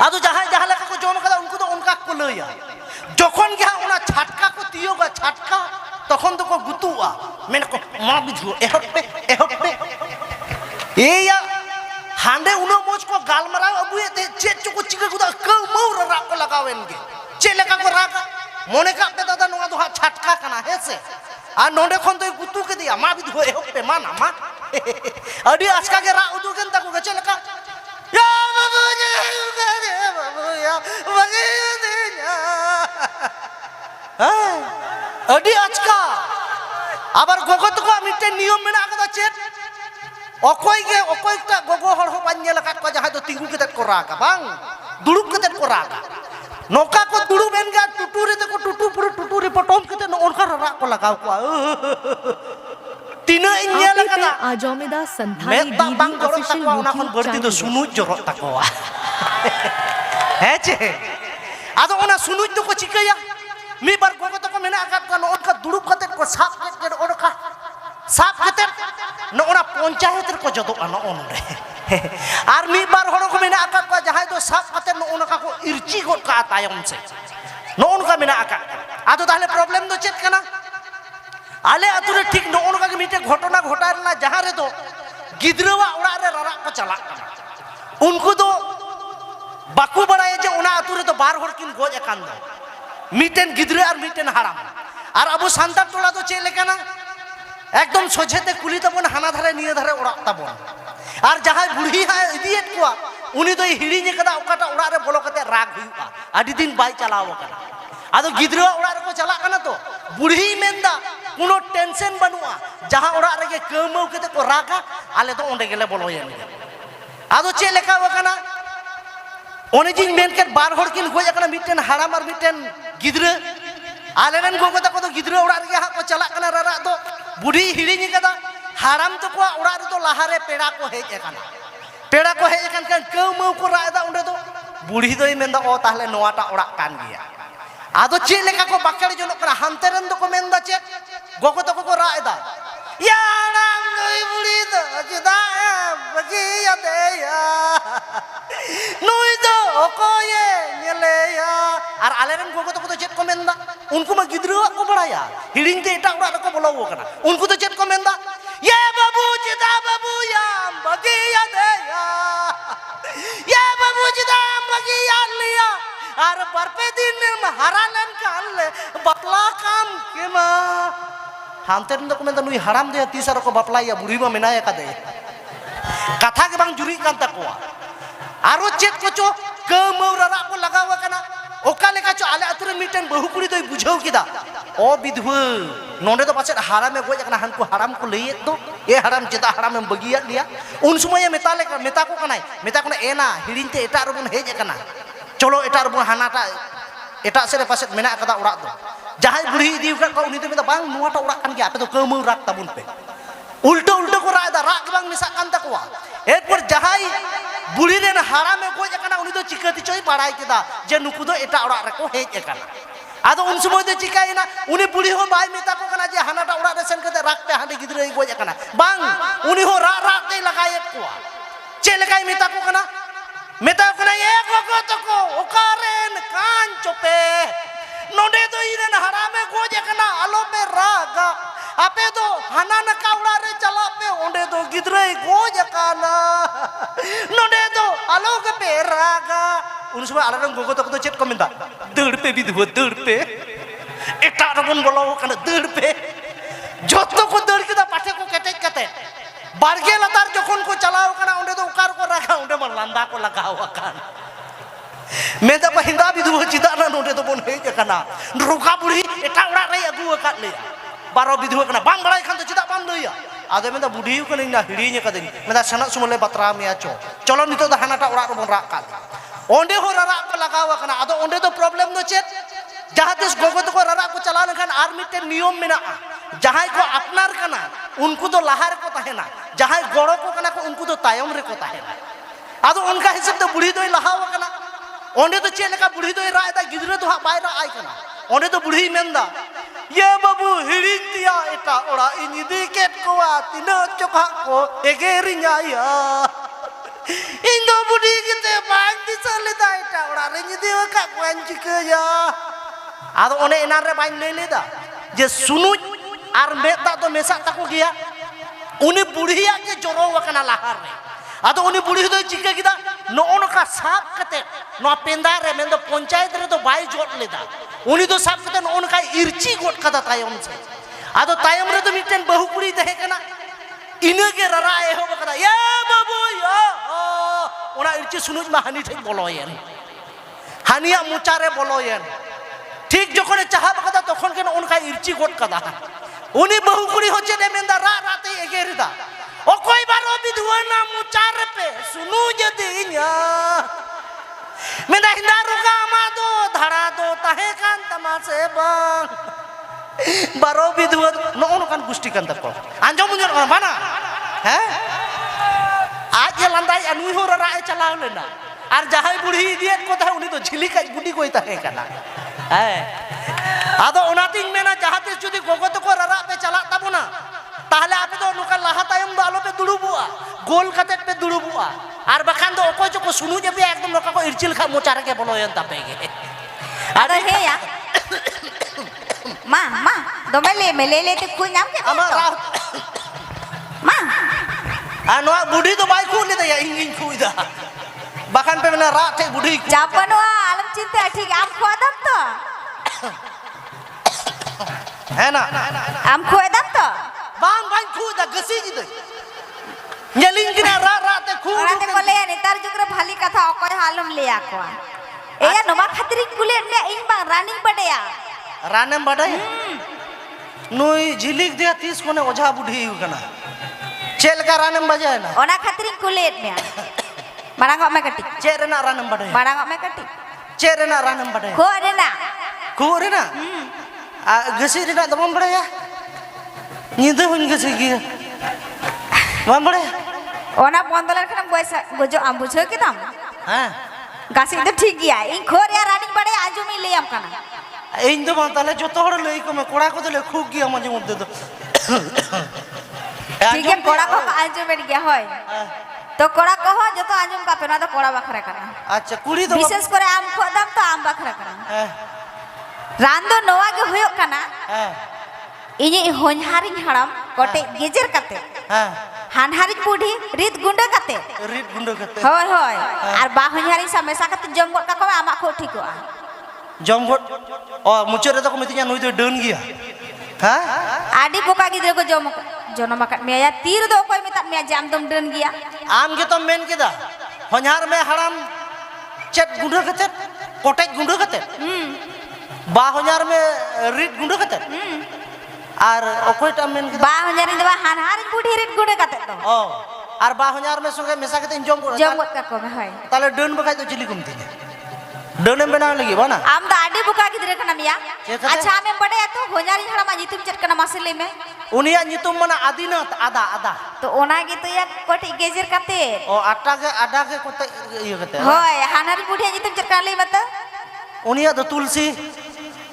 आदो जहां जहां लेका को जम कदा उनको तो उनका को लइया जखन के ओना छटका को तियोगा छटका तखन तो को गुतुआ मेन को मा बिधु एहप पे एया हांडे उनो मोज को गालमरा अबुए ते चेत चको चिका गुदा क मौर रा को लगावेन गे चे लेका को रागा मोने का पे दादा नोआ दो छटका कना हेसे आ नोंडे खन तो गुतु के दिया मा बिधु एहप पे मा ना मा अडी आजका के रा उदु केन ताको चे लेका या बाबू या वगे देना अडी आजका आबार गोगो तो मिटे नियम मेना कदा चेत अकोयटा गोगो हर हो बान्ये लकात को जहां तो तिंगु केते को रागा बांग दुड़ुब केते को रागा नोका को दुड़ुब एन गा टुटुरे ते को टुटु पुरो टुटुरे पटोम केते न ओनका रा को लगाव को तीना इन्या लकाना आजोमेदा संथाली बांग ऑफिशियल ओना खन बर्ती तो सुनु जरो तकोवा हे चे आदो ओना सुनु तो को चिकया मी बार गोगो तो को मेना आकात को ओनका दुड़ुब केते को साफ केते ओनका साफ केते न ओना पंचायत को जदो न ओनरे आर मी बार हर को मेना आकात को जहां तो साफ केते न ओनका को इरची गोट का तायम से न ओनका मेना आकात आदो ताहले प्रॉब्लम दो चेत कना आले आतुरे ठीक न ओनका के मिटे घटना घटारना जहां रे तो गिद्रवा ओड़ा रे ररा को चला उनको तो बाकू बड़ाए जे ओना आतुरे तो बार हर किन गोज एकान दो मिटेन गिद्रे और मिटेन हाराम और अब सान्तार टोला तो चे लेकाना एकदम सोझेते कुली तबन हाना धारे निये धारे ओड़ा तबन और जहां बुढ़ी है इदियत को उनी तो हिड़ीने कदा ओकाटा ओड़ा रे बोलो कते राग हुआ आदि दिन बाई चलाव कना आदो गिद्रा ओड़ा रे को चला कना तो बुढ़ी मेंदा कोनो टेंशन बनुआ जहां ओड़ा रे के कमौ कते को रागा आले तो ओंडे गेले बोलोयन आदो चे लेका वकना ओने जिन मेन के बार हर किन गोज कना मिटेन हाराम और मिटेन गिद्रा आलेरन गोगो तको तो गिद्रा ओड़ा रे हा को चला कना ररा तो बुढ़ी हिड़ीनी कदा हाराम तो को ओड़ा रे तो लाहारे पेड़ा को हेज एकान kan कमौ को रादा उंडे तो बुढ़ी दोई मेंदा ओ ताहले नोआटा ओड़ा कान गिया आदो चे लेका को बाकड़ी जोनो कना हानते रन दो को मेंदा चे गोगो तको को रादा या राम दोई बुढ़ी दो जिदा बगिया देया नुई दो ओकोये नेलेया और आलेरन गोगो तको तो चेत को मेंदा उनको मा गिद्रा को बड़ाया हिड़िंग ते एटा ओड़ा को बोलो कना उनको तो चेत को मेंदा ये बाबू जिदा बाबू या बगिया देया ये बाबू जिदा बगिया लिया और बरपे दिन महारालन काले बपला काम के मा हानते न को मेंदा नुई हराम दे तीसर को बपला या बुढ़ी मा मेनाया कदे कथा के बांग जुरी कान तकोआ आरो चेत को चो कमौरा को लगावा कना ओका लेका चो आले आतुरे मिटेन बहु कुड़ी दोई बुझाव किदा ओ विधवा नोंडे तो पाछे हाराम में गोज कना हानको हाराम को लइए तो ए हाराम चेता हाराम में बगिया लिया उन समय मेता को कनाय मेता को एना हिड़िनते एटा रबन हेज कना चलो एटा रबन हानाटा एटा सेरे पासे मेना कदा ओड़ा दो जहां बुढ़ी इदी का को उनी तो मेता बांग नुआटा ओड़ा कान के आपे तो कमौ राग ताबुन पे उल्टो को रादा राग बांग मिसा कान तकवा एरपर जहां बुढ़ी रेन हारा में गोज कना उनी तो चिकती चोई बाड़ाई केदा जे नुकु दो एटा ओड़ा रे को हेज कना आदो उन समय दे चिकाइना उनी बुढ़ी हो बाय मेता को कना जे हानाटा ओड़ा रे सेन कते राग पे हांडे गिद्रे गोज कना बांग उनी हो रा ते लगायत को चे लगाई मेता को कना ए गोगो तको ओकारेन कान चोपे नोडे तो इरेन हारा में गोज कना आलो पे रागा आपे तो हाना न कावड़ा रे चला पे ओंडे तो गिद्रे गोज काना नोडे तो आलो के पे रागा उन समय आलरन गोगो तको तो चेत को मेंदा दड़ पे विधवा दड़ पे एटा रबन बोलो कना दड़ पे जत्तो को दड़ केदा पाठे को केटेज कते बारगे लतार जखन को चलाव कना ओंडे तो उकार को रागा ओंडे मन लांदा को लगाव कान मेदा पहिंदा विधवा चिदा ना नोडे तो बन हेज कना रुका बुढ़ी एटा ओड़ा रे अगु का ले बारो विधवा कना बांग बड़ाई खान तो चिदा बाम लइया आदे मेदा बुढ़ी कने ना हिड़ीने कदे मेदा सनक सुमले बतरा मिया चलो नितो दा हानाटा ओड़ा रो बन रा का ओंडे हो ररा को लगाव कना आदो ओंडे तो प्रॉब्लम नो चेत जहां तिस गोगो तो को ररा को चला लेखान आर मिटे नियम मेना जहां को अपनार कना उनको तो लाहार को ताहेना जहां गड़ो को कना को उनको तो तायम रे को ताहेना आदो उनका हिसाब तो बुढ़ी दोई लहाव कना ओंडे तो चे लेका बुढ़ी दोई रायदा गिद्रे तो बाय रा आय कना ओंडे तो बुढ़ी मेंदा ये बाबू हिड़िन दिया एटा ओड़ा इनी दिकेट कोआ तिना चोखा को एगेरिnya ya Indo बुढ़ी किते बांग दिसले दा एटा ᱚᱲᱟᱜ ᱨᱮ ᱧᱤᱫᱟᱹ ᱟᱠᱟᱫ ᱠᱚᱣᱟᱧ ᱪᱤᱠᱟᱹᱭᱟ ᱟᱫᱚ ᱚᱱᱮ ᱮᱱᱟᱱ ᱨᱮ ᱵᱟᱹᱧ ᱞᱟᱹᱭ ᱞᱮᱫᱟ ᱡᱮ ᱥᱩᱱᱩᱡ ᱟᱨ ᱢᱮᱫ ᱫᱟᱜ ᱫᱚ ᱢᱮᱥᱟᱜ ᱛᱟᱠᱚ ᱜᱮᱭᱟ ᱩᱱᱤ ᱵᱩᱲᱦᱤᱭᱟᱜ ᱜᱮ ᱡᱚᱨᱚ ᱟᱠᱟᱱᱟ ᱞᱟᱦᱟ ᱨᱮ ᱟᱫᱚ ᱩᱱᱤ ᱵᱩᱲᱦᱤ ᱫᱚᱭ ᱪᱤᱠᱟᱹ ᱠᱮᱫᱟ ᱱᱚᱜᱼᱚ ᱱᱚᱝᱠᱟ ᱥᱟᱵ ᱠᱟᱛᱮ ᱱᱚᱣᱟ ᱯᱮᱸᱫᱟ ᱨᱮ ᱢᱮᱱᱫᱚ ᱯᱚᱧᱪᱟᱭᱮᱛ ᱨᱮᱫᱚ ᱵᱟᱭ ᱡᱚᱫ ᱞᱮᱫᱟ ᱩᱱᱤ ᱫᱚ ᱥᱟᱵ ᱠᱟᱛᱮ ᱱᱚᱜᱼᱚ ᱱᱚᱝᱠᱟᱭ ᱤᱨᱪᱤ ᱜᱚᱫ ᱠᱟᱫᱟ ᱛᱟᱭᱚᱢ ᱥᱮ ᱟᱫᱚ ᱛᱟᱭᱚᱢ ᱨᱮᱫᱚ ᱢᱤᱫᱴᱮᱱ ᱵᱟᱹᱦᱩ ᱠᱩᱲᱤ ᱛᱟᱦᱮᱸ ᱠᱟᱱᱟ ᱤᱱᱟᱹᱜᱮ ᱨᱟᱨᱟᱜ ᱮᱦᱚᱵ ᱟᱠᱟᱫᱟ ᱭᱟ ᱵᱟᱹᱵᱩ ᱭᱟ ᱚᱱᱟ ᱤᱨᱪᱤ ᱥᱩᱱᱩᱡ ᱢᱟ ᱦᱟᱹᱱᱤ ᱴᱷᱮᱡ ᱵᱚᱞᱚᱭᱮᱱ ᱦᱟᱹᱱᱤᱭᱟᱜ ᱢᱚᱪᱟᱨᱮ ᱵᱚᱞᱚᱭᱮᱱ ᱴᱷᱤᱠ ᱡᱚᱠᱷᱚᱱᱮ ᱪᱟᱦᱟᱵ ᱟᱠᱟᱫᱟ ᱛᱚᱠᱷᱚᱱ ᱜᱮ ᱱᱚᱜᱼᱚ ᱱᱚᱝᱠᱟᱭ ᱤᱨᱪᱤ ᱜᱚᱫ ᱠᱟᱫᱟ ᱩᱱᱤ ᱵᱟᱹᱦᱩ ᱠᱩᱲᱤ ᱦᱚᱸ ᱪᱮᱫ ᱮ ᱢᱮᱱᱫᱟ ᱨᱟᱜ ᱨᱟᱜ ᱛᱮᱭ ᱮᱜᱮᱨᱮᱫᱟ ᱚᱠᱚᱭ ᱵᱟᱨᱚ ᱵᱤᱫᱷᱩᱣᱟᱹᱱᱟ ᱢᱚᱪᱟ ᱨᱮᱯᱮ ᱥᱩᱱᱩᱡ ᱟᱹᱫᱤᱧᱟ ᱢᱮᱱᱫᱟ ᱦᱤᱸᱫᱟ ᱨᱚᱜᱟ ᱟᱢᱟᱜ ᱫᱚ ᱫᱷᱟᱲᱟ ᱫᱚ ᱛᱟᱦᱮᱸ ᱠᱟᱱ ᱛᱟᱢᱟ ᱥᱮ ᱵᱟᱝ ᱵᱟᱨᱚ ᱵᱤᱫᱷᱩᱣᱟᱹ ᱱᱚᱜᱼᱚ ᱱᱚᱝᱠᱟᱱ ᱜᱩᱥᱴᱤ ᱠᱟᱱ ᱛᱟᱠᱚᱣᱟ ᱟᱸᱡᱚᱢ ᱠᱟᱱᱟ ᱵᱟᱱᱟ ᱦᱮᱸ ᱟᱡ ᱮ ᱞᱟᱸᱫᱟᱭᱮᱜᱼᱟ ᱱᱩᱭ ᱦᱚᱸ ᱨᱟᱨᱟᱜ ᱮ ᱪᱟᱞᱟᱣ ᱞᱮᱱᱟ ᱟᱨ ᱡᱟᱦᱟᱸᱭ ᱵᱩᱲᱦᱤ ᱤᱫᱤᱭᱮᱫ ᱠᱚ ᱛᱟᱦᱮᱸ ᱩᱱᱤ ᱫᱚ ᱡᱷᱤᱞᱤᱠᱟᱡ ᱵᱩᱰᱤ ᱠᱚᱭ ᱛᱟᱦᱮᱸ ᱠᱟᱱᱟ ᱦᱮᱸ ᱟᱫᱚ ᱚᱱᱟᱛᱤᱧ ᱢᱮᱱᱟ ᱡᱟᱦᱟᱸ ᱛᱤᱥ ᱡᱩᱫᱤ ᱜᱚᱜᱚ ᱛᱟᱠᱚ ᱨᱟᱨᱟᱜ ᱯᱮ ᱪᱟᱞᱟᱜ ᱛᱟᱵᱚᱱᱟ তাহলে আপনি তো নৌকা লাহা তায়ম দো আলোপে দুড়ুবুয়া গোল কাতে পে দুড়ুবুয়া আর বাখান তো অকয় চকো শুনু যাবে একদম নৌকা কো ইরচিল খা মোচা রেখে বলয়েন তাপেগে আরে হে ইয়া মা মা দমে লে তে খুই নাম কে আমার মা আর নোয়া বুড়ি তো বাই খুই লেদা ইং ইং খুই দা বাখান পে না রাত ঠে বুড়ি জাপানোয়া আলম চিন্তা ঠিক আম খোয়া দাম তো হ্যাঁ না আম খোয়া দাম তো বাং বাং খুই দা গসি জি দে ñeling kina ra ra te khu ওরাতে বলে নেতার যুগরে ভালি কথা অকয় হালম লিয়া কোয়া এয়া নবা খাতিরি কুলে নে ইং বাং রানিং বডেয়া রানেম বাডাই নুই ঝিলিক দিয়া 30 কোনে ওঝা বুড়ি কানা চেল কা রানেম বাজায় না ওনা খাতিরি কুলে নে মারাং মে কাটি চের না রানেম বাডাই মারাং মে কাটি চের না রানেম বাডাই খো রে না khu রে না গসি রে না দমম বাড়ায়া নিদে হন গসি কি মাম বাড়ায়া ওনা বন্দলার খান বয়সা গজো আম বুঝো কি দাম হ্যাঁ গাছি তো ঠিক গিয়া ইং খোর ইয়া রানিং বডে আজমি লিয়াম কানা ᱤᱧ ᱫᱚ ᱵᱟᱝ ᱛᱟᱦᱞᱮ ᱡᱚᱛᱚ ᱦᱚᱲ ᱞᱟᱹᱭ ᱠᱚᱢᱮ ᱠᱚᱲᱟ ᱠᱚᱫᱚ ᱞᱮ ᱠᱷᱩᱜ ᱜᱮᱭᱟ ᱢᱟঝে মধ্যে ᱫᱚ ঠিক আছে কোড়া কো আজম বেড গিয়া হয় তো কোড়া কহ যত আজম কাপে না তো কোড়া বাখরা কানা আচ্ছা কুড়ি তো বিশেষ করে আম খোদাম তো আম বাখরা কানা হ্যাঁ রান্দো নোয়া গে হয়ো কানা হ্যাঁ ইনি হনহারিং হারাম কটে গেজের কাতে হ্যাঁ হানহারিং বুড়ি রিত গুন্ডা কাতে রিট গুন্ডো করতে হয় হয় আর বা হনহারিং সামেসা কাতে জম গট কাকো আমা খো ঠিকোয়া জম ভোট ও মুচে রে তো মিতিnya নুই তো ডন গিয়া হ্যাঁ আডি পোকা গিদ্রে কো জনম কাট মেয়া তীর দো কই মেতা মেয়া জাম দম ডন গিয়া আম গে তো মেন কেদা হনহার মে হারাম চেট গুন্ডো করতে কোটেজ গুন্ডো করতে বা হনহার মে রিট গুন্ডো করতে আর অকয়টা মেন কেদা বা হনহারিং দবা হানহারিং বুড়ি রিত গুন্ডা কাতে তো ও আর বা হনহার মে সঙ্গে মেশা কেতে জম করে জম গট কাকো হয় তাহলে ডন বকাই তো চিলি কমতিnya ডনে বেনাও লাগি বানা আম দা আডি পোকা গিদ্রে কানা মিয়া চেকাতে? আচ্ছা আমি বড়ে এত হনহারিং হারাম আজি তুমি চট কানা মাসলে মে উনিয়া নিতুম মানে আদিনাথ আদা আদা তো ওনা গে তো এক কোটি গেজের কাতে ও আডা কে কোতে ইয়ে করতে হয় হানহারিং বুড়ি আজি তুমি চট কানা লে মত উনিয়া তো তুলসী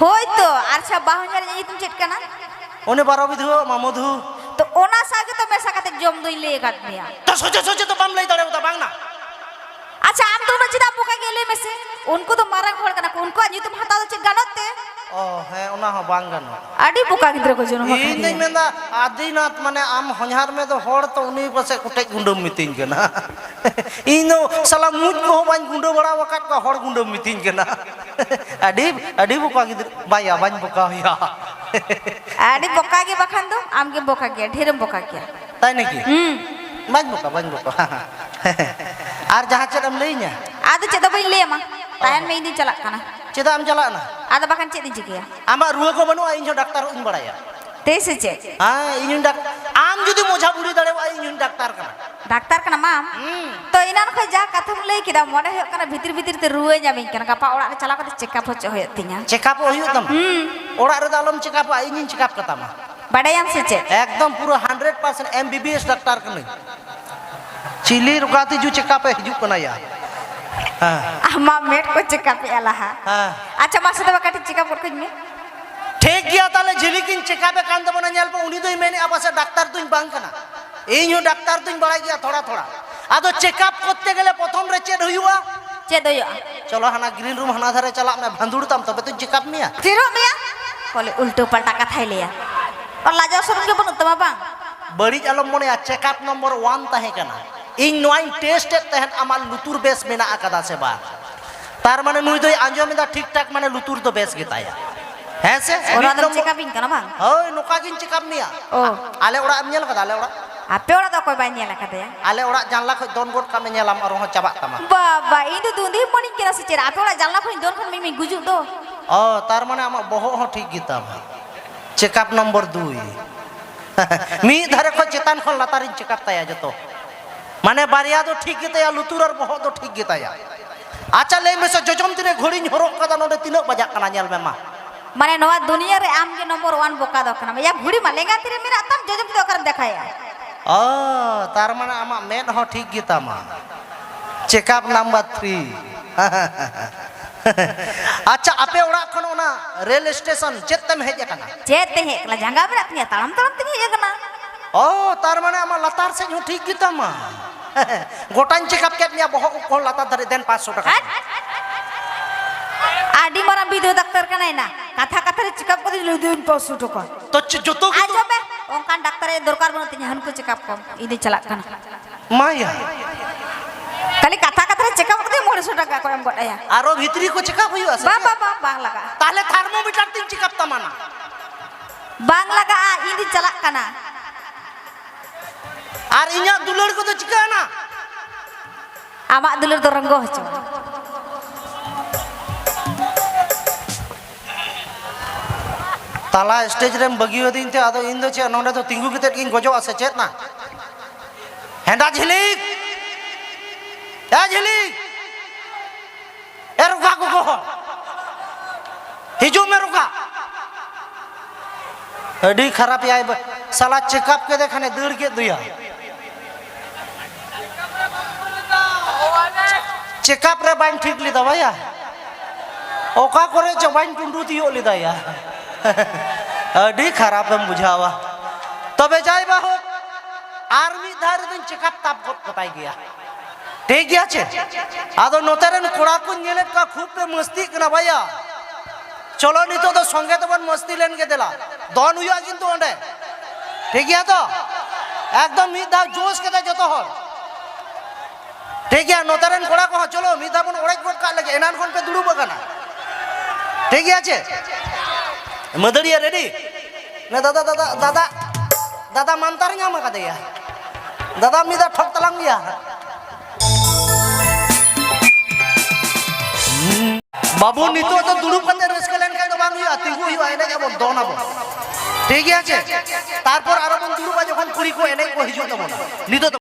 হয় তো আর সব বা হনহারিং আজি তুমি চট কানা উনি বারো বিধু মামধু তো ওনা সাগে তো মেসা কাতে জম দই লে কাট মিয়া তো সোজে সোজে তো বাম লাই দাঁড়াও তা বাং না अच्छा आम दोनों चिदा पोका गेले में से उनको तो मारंग होड़ कना उनको आज तुम हटा दो चित गानते ও হ্যাঁ ওনা হো বাং গানো आडी पोका गिद्रे को जनो ᱤᱧ ᱫᱩᱧ ᱢᱮᱱᱫᱟ আদিনাথ মানে আম হঞ্জার মে তো হড় তো উনি পাশে কোটেজ গুন্ডম মিতিং কেনা ᱤᱧ ᱫᱚ সালা মুজ কো বাñ গুন্ডো বড়া ওকাট কো হড় গুন্ডম মিতিং কেনা আডি বোকা গিদ্র বাইয়া বাñ বোকা হইয়া आडी पोका गे बखान दो आम के पोका गया ढेरम पोका गया তাই নাকি বাñ বোকা আর যাহা চেদম লইnya आदो चेदा बई ले मा तायन में इदी चला कना চেদা am চালাক না आदो बखान चेदी जिगिया আমার রুয়া কো বানুয়া ইñ ডাক্তার উñ বড়ায়া तेसे चे হ্যাঁ ইñ ডাক্তার আম যদি মোঝা বুড়ি দাঁড়াও ইñ ডাক্তার কানা डाक्टर कना माम तो इनान खय जा कथम लई किदा मोने हो कना भीतर भीतर ते रुए जामी कना गपा ओड़ा रे चला कते चेकअप होच होय तिया চেকআপ হইও তম ওড়া রে দালম চেকআপ ইñ চেকআপ কাতামা बड़ायाम से चे একদম পুরো 100% এমবিবিএস ডাক্তার কানে চিলি রুগাতি জু চেকআপ হিজুক কানা ইয়া হ্যাঁ आमा मेट को चेकअप एलाहा হ্যাঁ अच्छा मासे दबा काटी चेकअप कर में ঠিক গিয়া তাহলে ঝিলিকিন চেকআপে কান দেব না ñেলবো উনি দই মেনে আপাসে ডাক্তার তুই বাং কানা ইñ ডাক্তার তুই বাড়াই গিয়া থোড়া থোড়া আদো চেকআপ করতে গেলে প্রথম রে চেক হইয়া ᱪᱮᱫ ᱦᱩᱭᱩᱜᱼᱟ? चलो हाना ग्रीन रूम हाना धारे चला मैं भंदुड़ तम तबे तो चेकअप मिया ᱛᱷᱤᱨᱚᱜ ᱢᱮᱭᱟ ᱵᱚᱞᱮ ᱩᱞᱴᱟᱹ ᱯᱟᱞᱴᱟ ᱠᱟᱛᱷᱟᱭ ᱞᱟᱹᱭᱟ ᱟᱨ ᱞᱟᱡᱟᱣ ᱥᱚᱨᱚᱢ ᱜᱮ ᱵᱟᱹᱱᱩᱜ ᱛᱟᱢᱟ ᱵᱟᱝ? बड़ी आलम मोने चेकअप नंबर 1 तहे कना इन नोइन टेस्ट तहन आमा लुतुर बेस मेना आकादा से बा तार माने नुई दोई आंजो मेदा ठीक ठाक माने लुतुर तो बेस गेताया हैं से ᱚᱱᱟ ᱫᱚ ᱪᱮᱠᱟᱯᱤᱧ ᱠᱟᱱᱟ ᱵᱟᱝ? होय ᱱᱚᱠᱟ ᱜᱤᱧ ᱪᱮᱠᱟᱯ ᱢᱤᱭᱟ ᱚ आले ओड़ा एम नेल कदा आले ओड़ा ᱟᱯᱮ ᱚᱲᱟᱜ ᱫᱚ ᱚᱠᱚᱭ ᱵᱟᱭ ᱧᱮᱞ ᱟᱠᱟᱫᱮᱭᱟ? आले ओड़ा जानला खoj दोन गोट का में नेलाम और हो चाबा तमा बाबा ᱤᱧ ᱫᱚ ᱫᱩᱸᱫᱷᱤ ᱢᱚᱱᱤᱧ ᱠᱟᱱᱟ ᱥᱮ ᱪᱮᱫ? ᱟᱯᱮ ᱚᱲᱟᱜ ᱡᱟᱱᱞᱟ ᱠᱷᱚᱱ ᱫᱚᱱ ᱠᱷᱚᱱ ᱢᱤᱢᱤ ᱜᱩᱡᱩᱜ ᱫᱚ ओ तार माने आमा बहो हो ठीक गिताम चेकअप नंबर 2 मी धारे खoj चेतान खन लातारिन चेकअप ताया जतो माने बारिया दो ठीक गिताया लुतुर और बहो दो ठीक गिताया अच्छा ले में से जजम तिने घोड़ी हरोक कदा नोडे तिनो बजा कना नेल में मा माने नवा दुनिया रे आम के नंबर 1 बोका दो कना या घुड़ी मा लेंगा तेरे मेरा तम जजम तो कर देखाया ओ तार माने आमा मेन हो ठीक गितामा चेकअप नंबर 3 अच्छा आपे ओड़ा खन ओना रेल स्टेशन चेतम हेज कना चेत ते हेकला जंगा मेरा तनिया ताड़म ताड़म तनी हे कना ओ तार माने आमा लतार से हो ठीक गितामा गोटान चेकअप के मिया बहो को लतार धरे देन 500 टाका आडी मारा विधो डाक्टर कना ना कथा कथा रे चेकअप कर दिलु दिन 500 टाका तो जतो आज बे ओंकान डाक्टर ए दरकार बनो तिनी हनको चेकअप कम इदि चला कना माया खाली कथा कथा रे चेकअप कर दे 150 टाका को एम गडया आरो भीतरी को चेकअप हुई आसे बा बा बा बांग लगा ताले थर्मोमीटर तीन चेकअप तमाना बांग लगा इदि चला कना आर इnya दुलर को तो चिकाना आमा दुलर तो रंगो हचो ताला स्टेज रे बगियो दिन ते आदो इन दो चे नोंडे तो तिंगु किते किन गजो आसे चेत ना हेंदा झिलिक ए झिलिक ए रुका को हिजो में रुका अडी खराब याय साला चेकअप के देखने दौड़ के दुया चेकअप रे बाइन ठीक ली दवाया ओका करे जो बाइन टुंडू दियो ली दया अडी खराब हम बुझावा तबे जाय बाहो आर्मी धार दिन चेकअप ताप गत बताई गया ठीक गया छे आदो नोतेरन कोड़ा को नेले का खूब पे मस्ती कना भैया चलो नितो तो संगे तो बन मस्ती लेन के देला दोन हुआ किंतु ओंडे ठीक गया तो एकदम मिदा जोश के जतो हो ठीक है नोतेरन कोड़ा को चलो मिदा बन ओड़े कोट का लगे एनान कोन पे दुड़ू बगाना ठीक गया छे मदरिया रेडी ना दादा दादा दादा दादा मंतर ᱧᱟᱢ ᱠᱟᱫᱮᱭᱟ दादा मिदा ठक तलांग गया बाबू नितो तो दुड़ू कते रस्के लेन खाय तो बांग हुआ तिगु हुआ एने जब दोन आबो ठीक है छे तारपर आरो बन दुड़ू बा जखन कुड़ी को एने को हिजु तबो नितो